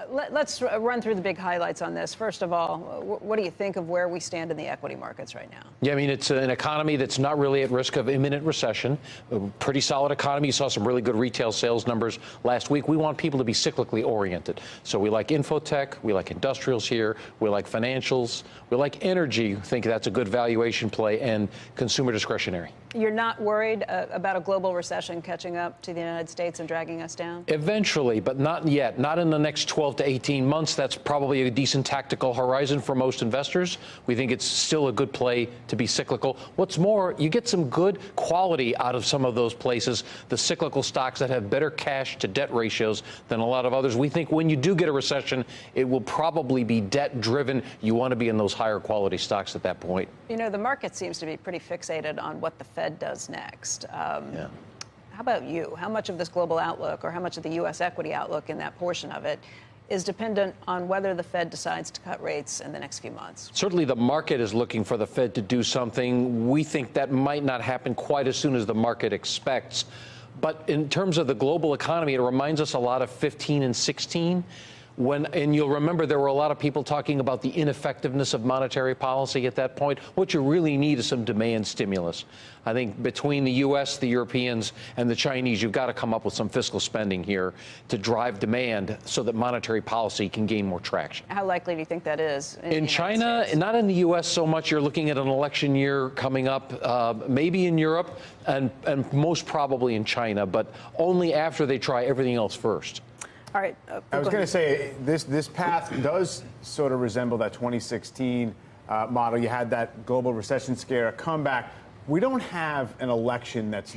Let's run through the big highlights on this. First of all, what do you think of where we stand in the equity markets right now? Yeah, I mean, it's an economy that's not really at risk of imminent recession. A pretty solid economy. You saw some really good retail sales numbers last week. We want people to be cyclically oriented. So we like infotech, we like industrials here, we like financials, we like energy. Think that's a good valuation play, and consumer discretionary. You're not worried about a global recession catching up to the United States and dragging us down? Eventually, but not yet. Not in the next 12 to 18 months. That's probably a decent tactical horizon for most investors. We think it's still a good play to be cyclical. What's more, you get some good quality out of some of those places, the cyclical stocks that have better cash to debt ratios than a lot of others. We think when you do get a recession, it will probably be debt driven. You want to be in those higher quality stocks at that point. You know, the market seems to be pretty fixated on what the Fed does next. Yeah. How about you? How much of this global outlook, or how much of the U.S. equity outlook in that portion of it, is dependent on whether the Fed decides to cut rates in the next few months? Certainly the market is looking for the Fed to do something. We think that might not happen quite as soon as the market expects. But in terms of the global economy, it reminds us a lot of 15 and 16. And you'll remember there were a lot of people talking about the ineffectiveness of monetary policy at that point. What you really need is some demand stimulus. I think between the U.S., the Europeans, and the Chinese, you've got to come up with some fiscal spending here to drive demand so that monetary policy can gain more traction. How likely do you think that is? In China, not in the U.S. so much. You're looking at an election year coming up, maybe in Europe, and most probably in China, but only after they try everything else first. All right. I was going to say, this path does sort of resemble that 2016 model. You had that global recession scare, a comeback. We don't have an election that's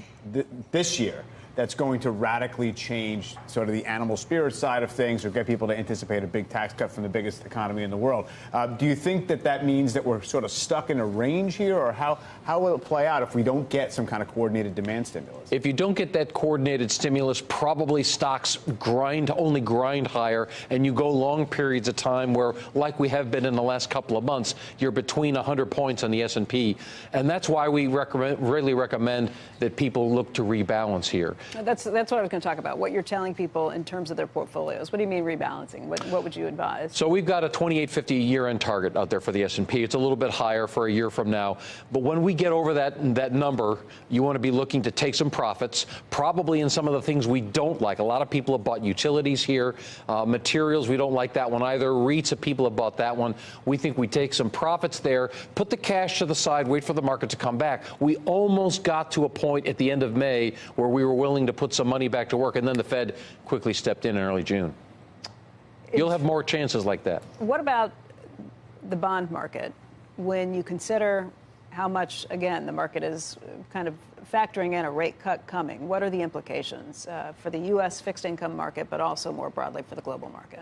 this year that's going to radically change sort of the animal spirit side of things or get people to anticipate a big tax cut from the biggest economy in the world. Do you think that means that we're sort of stuck in a range here, or how will it play out if we don't get some kind of coordinated demand stimulus? If you don't get that coordinated stimulus, probably stocks only grind higher, and you go long periods of time where, like we have been in the last couple of months, you're between 100 points on the S&P. And that's why we really recommend that people look to rebalance here. That's what I was going to talk about, what you're telling people in terms of their portfolios. What do you mean rebalancing? What would you advise? So we've got a 2850 year-end target out there for the S&P. It's a little bit higher for a year from now. But when we get over that number, you want to be looking to take some profits, probably in some of the things we don't like. A lot of people have bought utilities here. Materials, we don't like that one either. REITs, people have bought that one. We think we take some profits there, put the cash to the side, wait for the market to come back. We almost got to a point at the end of May where we were willing to put some money back to work, and then the Fed quickly stepped in early June. You'll have more chances like that. What about the bond market? When you consider how much, again, the market is kind of factoring in a rate cut coming, what are the implications for the U.S. fixed income market, but also more broadly for the global market?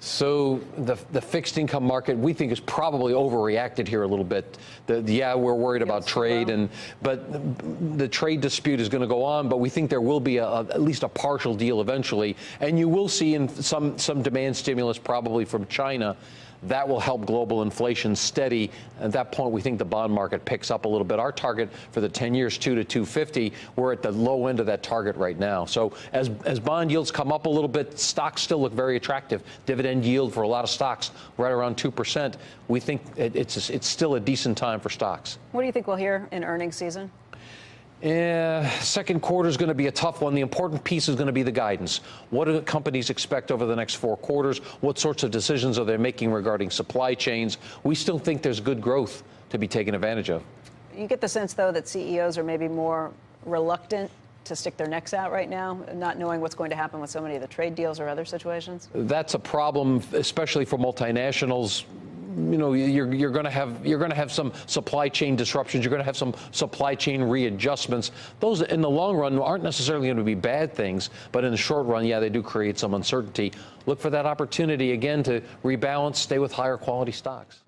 So the fixed income market, we think, is probably overreacted here a little bit. We're worried about trade, but the trade dispute is going to go on. But we think there will be at least a partial deal eventually, and you will see in some demand stimulus probably from China. That will help global inflation steady. At that point, we think the bond market picks up a little bit. Our target for the 10 years, 2 to 250, we're at the low end of that target right now. So as bond yields come up a little bit, stocks still look very attractive. Dividend yield for a lot of stocks right around 2%. We think it's still a decent time for stocks. What do you think we'll hear in earnings season? Second quarter is going to be a tough one. The important piece is going to be the guidance. What do the companies expect over the next 4 quarters? What sorts of decisions are they making regarding supply chains? We still think there's good growth to be taken advantage of. You get the sense, though, that CEOs are maybe more reluctant to stick their necks out right now, not knowing what's going to happen with so many of the trade deals or other situations? That's a problem, especially for multinationals. You know, you're going to have some supply chain disruptions. You're going to have some supply chain readjustments. Those, in the long run, aren't necessarily going to be bad things, but in the short run, yeah, they do create some uncertainty. Look for that opportunity again to rebalance, stay with higher quality stocks.